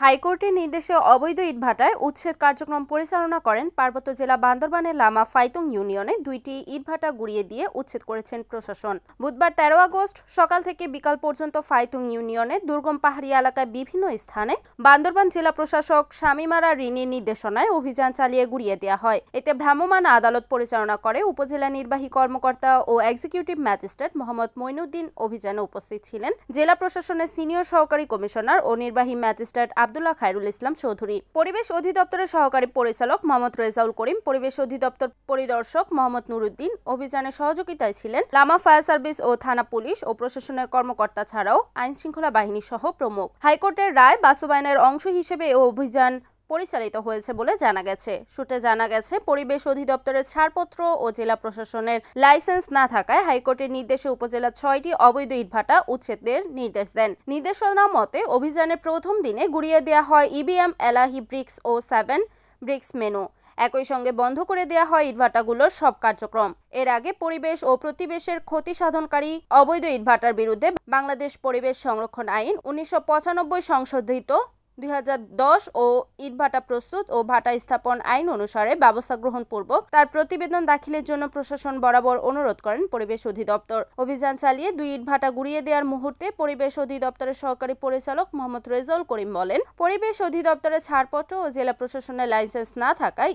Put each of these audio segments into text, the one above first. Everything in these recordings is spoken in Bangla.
হাইকোর্টের নির্দেশে অবৈধ ইটভাটায় উচ্ছেদ কার্যক্রম পরিচালনা করেন পার্বত্য জেলা বান্দরবানের লামা ফাইতুং ইউনিয়নে দুইটি ইটভাটা গুড়িয়ে দিয়ে উচ্ছেদ করেছেন প্রশাসন। বুধবার ১৩ আগস্ট সকাল থেকে বিকাল পর্যন্ত ফাইতুং ইউনিয়নে দুর্গম পাহাড়ি এলাকায় বিভিন্ন স্থানে বান্দরবান জেলা প্রশাসক শামিমারা রিনির নির্দেশনায় অভিযান চালিয়ে গুড়িয়ে দেওয়া হয়। এতে ভ্রাম্যমাণ আদালত পরিচালনা করে উপজেলা নির্বাহী কর্মকর্তা ও এক্সিকিউটিভ ম্যাজিস্ট্রেট মোহাম্মদ মইনুদ্দিন। অভিযানে উপস্থিত ছিলেন জেলা প্রশাসনের সিনিয়র সহকারী কমিশনার ও নির্বাহী ম্যাজিস্ট্রেট আব্দুল্লাহ খায়রুল ইসলাম চৌধুরী, পরিবেশ অধিদপ্তরের সহকারী পরিচালক মোহাম্মদ রেজাউল করিম, পরিবেশ অধিদপ্তর পরিদর্শক মোহাম্মদ নুরুদ্দিন। অভিযানে সহযোগিতায় ছিলেন লামা ফায়ার সার্ভিস ও থানা পুলিশ ও প্রশাসনের কর্মকর্তা ছাড়াও আইন শৃঙ্খলা বাহিনী সহ প্রমুখ। হাইকোর্টের রায় বাস্তবায়নের অংশ হিসেবে এই অভিযান পরিচালিত হয়েছে বলে জানা গেছে। সূত্রে জানা গেছে, পরিবেশ অধিদপ্তরের ছাড়পত্র ও জেলা প্রশাসনের লাইসেন্স না থাকায় হাইকোর্টের নির্দেশে উপজেলা ৬টি অবৈধ ইটভাটা উচ্ছেদের নির্দেশ দেন। নির্দেশনা মতে অভিযানের প্রথম দিনে গুড়িয়ে দেওয়া হয় ইবিএম, এলাহি ব্রিক্স ও 7 ব্রিক্স মেনু। একই সঙ্গে বন্ধ করে দেওয়া হয় ইটভাটাগুলোর সব কার্যক্রম। এর আগে পরিবেশ ও প্রতিবেশের ক্ষতি সাধনকারী অবৈধ ইটভাটার বিরুদ্ধে বাংলাদেশ পরিবেশ সংরক্ষণ আইন ১৯৯৫ সংশোধিত ২০১০ ও ইটভাটা প্রস্তুত ও ভাটা স্থাপন আইন অনুসারে ব্যবস্থা গ্রহণ পূর্বক তার প্রতিবেদন দাখিলের জন্য প্রশাসন বরাবর অনুরোধ করেন পরিবেশ অধিদপ্তর। অভিযান চালিয়ে দুই ইটভাটা গুড়িয়ে দেওয়ার মুহূর্তে পরিবেশ অধিদপ্তরের সহকারী পরিচালক মোহাম্মদ রেজাউল করিম বলেন, পরিবেশ অধিদপ্তরের ছাড়পত্র ও জেলা প্রশাসনের লাইসেন্স না থাকায়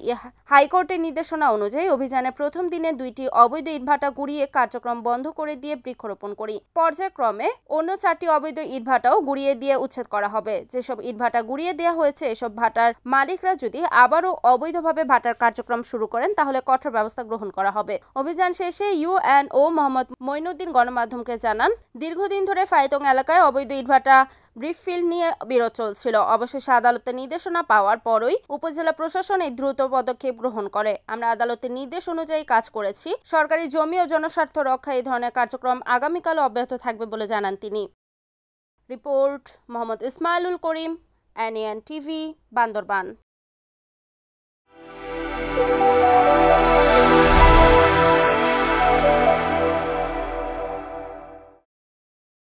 হাইকোর্টের নির্দেশনা অনুযায়ী অভিযানের প্রথম দিনে দুইটি অবৈধ ইটভাটা গুড়িয়ে কার্যক্রম বন্ধ করে দিয়ে বৃক্ষরোপণ করি। পর্যায়ক্রমে অন্য 4টি অবৈধ ইটভাটাও গুড়িয়ে দিয়ে উচ্ছেদ করা হবে। যেসব ইটভাটা গুড়িয়ে দেওয়া হয়েছে এসব ভাটার মালিকরা যদি আবারও অবৈধভাবে ভাটার কার্যক্রম শুরু করেন তাহলে কঠোর ব্যবস্থা গ্রহণ করা হবে। অভিযান শেষে ইউএনও মোহাম্মদ মইনুদ্দিন গণমাধ্যমকে জানান, দীর্ঘদিন ধরে ফাইতুং এলাকায় অবৈধ ইটভাটা ব্রিকফিল্ড নিয়ে বিরোধ চলছিল। অবশেষে আদালতের নির্দেশনা পাওয়ার পরই উপজেলা প্রশাসন এই দ্রুত পদক্ষেপ গ্রহণ করে। আমরা আদালতের নির্দেশ অনুযায়ী কাজ করেছি। সরকারি জমি ও জনস্বার্থ রক্ষায় এই ধরনের কার্যক্রম আগামীকালও অব্যাহত থাকবে বলে জানান তিনি। রিপোর্ট মোহাম্মদ ইসমাইলুল করিম, NAN TV, বান্দরবান।